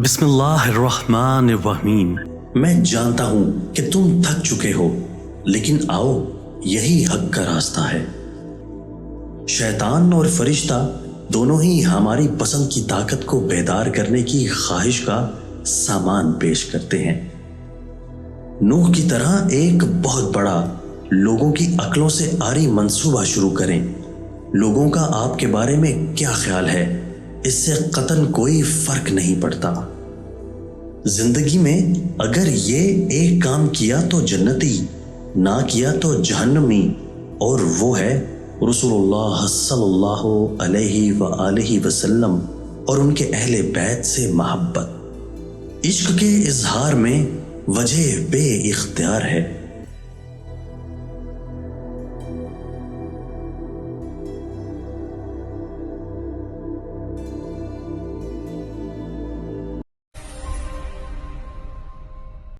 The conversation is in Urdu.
بسم اللہ الرحمن الرحیم۔ میں جانتا ہوں کہ تم تھک چکے ہو، لیکن آؤ، یہی حق کا راستہ ہے۔ شیطان اور فرشتہ دونوں ہی ہماری پسند کی طاقت کو بیدار کرنے کی خواہش کا سامان پیش کرتے ہیں۔ نوح کی طرح ایک بہت بڑا لوگوں کی عقلوں سے عاری منصوبہ شروع کریں۔ لوگوں کا آپ کے بارے میں کیا خیال ہے، اس سے قطعاً کوئی فرق نہیں پڑتا۔ زندگی میں اگر یہ ایک کام کیا تو جنتی، نہ کیا تو جہنمی، اور وہ ہے رسول اللہ صلی اللہ علیہ وآلہ وسلم اور ان کے اہل بیت سے محبت۔ عشق کے اظہار میں وجہ بے اختیار ہے۔